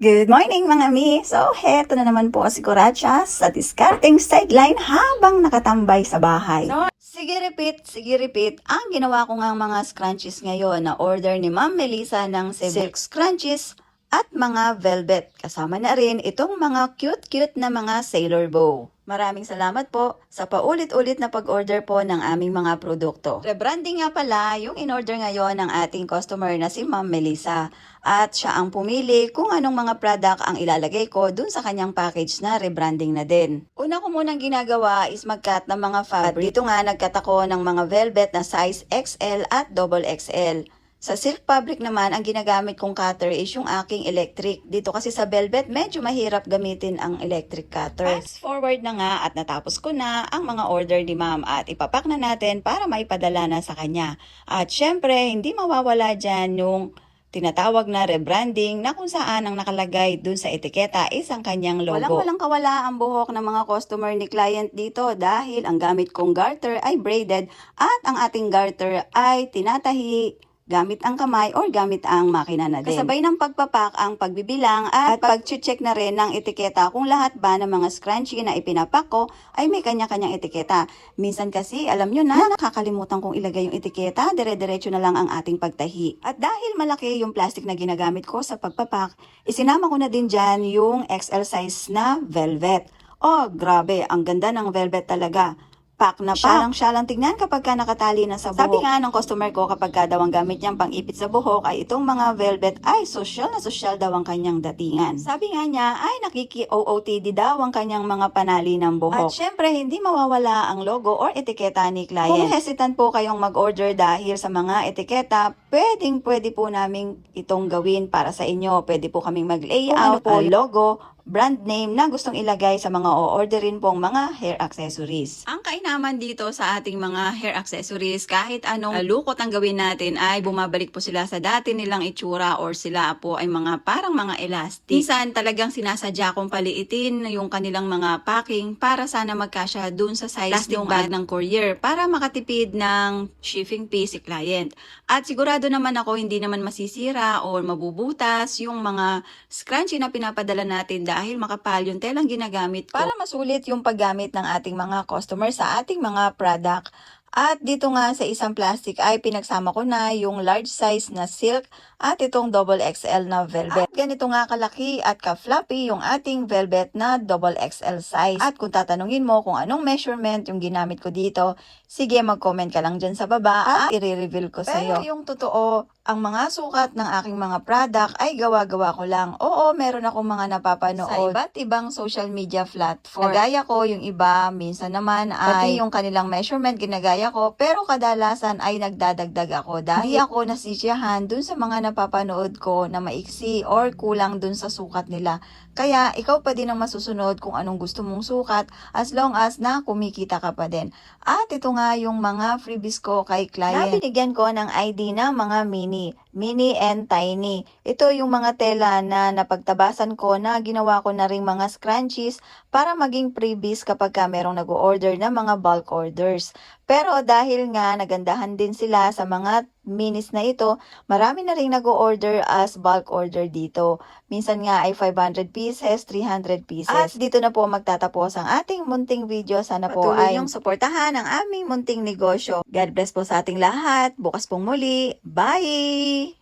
Good morning mga mi! So, heto na naman po si Kuratsa sa discarding sideline habang nakatambay sa bahay. So, sige repeat. Ang ginawa ko nga mga scrunchies ngayon na order ni Ma'am Melissa ng silk scrunchies at mga velvet. Kasama na rin itong mga cute na mga sailor bow. Maraming salamat po sa paulit-ulit na pag-order po ng aming mga produkto. Rebranding nga pala yung in-order ngayon ng ating customer na si Ma'am Melissa. At siya ang pumili kung anong mga product ang ilalagay ko dun sa kanyang package na rebranding na din. Una ko munang ginagawa is mag-cut ng mga fabric. Dito nga nag-cut ako ng mga velvet na size XL at XXL. Sa silk fabric naman, ang ginagamit kong cutter is yung aking electric. Dito kasi sa velvet, medyo mahirap gamitin ang electric cutter. Fast forward na nga at natapos ko na ang mga order ni ma'am at ipapak na natin para maipadala na sa kanya. At syempre, hindi mawawala dyan yung tinatawag na rebranding na kung saan ang nakalagay dun sa etiketa is ang kanyang logo. Walang kawala ang buhok ng mga customer ni client dito dahil ang gamit kong garter ay braided at ang ating garter ay tinatahi gamit ang kamay or gamit ang makina na din. Kasabay ng pagpapak ang pagbibilang at pag-check na rin ng etiketa kung lahat ba ng mga scrunchie na ipinapak ko ay may kanya-kanyang etiketa. Minsan kasi, alam nyo na, nakakalimutan kong ilagay yung etiketa, dire-diretso na lang ang ating pagtahi. At dahil malaki yung plastic na ginagamit ko sa pagpapak, isinama ko na din dyan yung XL size na velvet. Oh, grabe, ang ganda ng velvet talaga. Pack na pa. Siya lang tignan kapag ka nakatali na sa buhok. Sabi nga ng customer ko kapag ka daw ang gamit niyang pang-ipit sa buhok ay itong mga velvet ay social na social daw ang kanyang datingan. Sabi nga niya ay nakiki-OOTD daw ang kanyang mga panali ng buhok. At syempre hindi mawawala ang logo or etiketa ni client. Kung hesitant po kayong mag-order dahil sa mga etiketa, pwede po namin itong gawin para sa inyo. Pwede po kaming mag-layout po logo, brand name na gustong ilagay sa mga o-orderin pong mga hair accessories. Ang kainaman dito sa ating mga hair accessories, kahit anong lukot ang gawin natin ay bumabalik po sila sa dati nilang itsura or sila po ay mga parang mga elastic. Minsan talagang sinasadya kong paliitin yung kanilang mga packing para sana magkasya dun sa size plastic bag ng courier para makatipid ng shipping fee si client. At sigurado naman ako hindi naman masisira or mabubutas yung mga scrunchie na pinapadala natin dahil makapal yung telang ginagamit ko para masulit yung paggamit ng ating mga customer sa ating mga product. At dito nga sa isang plastic ay pinagsama ko na yung large size na silk at itong XXL na velvet. At ganito nga kalaki at ka-floppy yung ating velvet na XXL size. At kung tatanungin mo kung anong measurement yung ginamit ko dito, sige mag-comment ka lang dyan sa baba at i-reveal ko sa'yo. Pero yung totoo, ang mga sukat ng aking mga product ay gawa-gawa ko lang. Oo, meron akong mga napapanood sa iba't ibang social media platform. Nagaya ko yung iba, minsan naman ay yung kanilang measurement ginagaya ko, pero kadalasan ay nagdadagdag ako dahil ako nasisiyahan dun sa mga napapanood ko na maiksi or kulang dun sa sukat nila. Kaya ikaw pa din ang masusunod kung anong gusto mong sukat as long as na kumikita ka pa din. At ito nga yung mga freebies ko kay client. Nabinigyan ko ng ID na mga mini and tiny. Ito yung mga tela na napagtabasan ko na ginawa ko na ring mga scrunchies para maging freebies kapag ka merong nag-order na mga bulk orders. Pero dahil nga nagandahan din sila sa mga minis na ito, marami na rin nag-order as bulk order dito. Minsan nga ay 500 pieces, 300 pieces. At dito na po magtatapos ang ating munting video. Sana po ay yung suportahan ang aming munting negosyo. God bless po sa ating lahat. Bukas pong muli. Bye!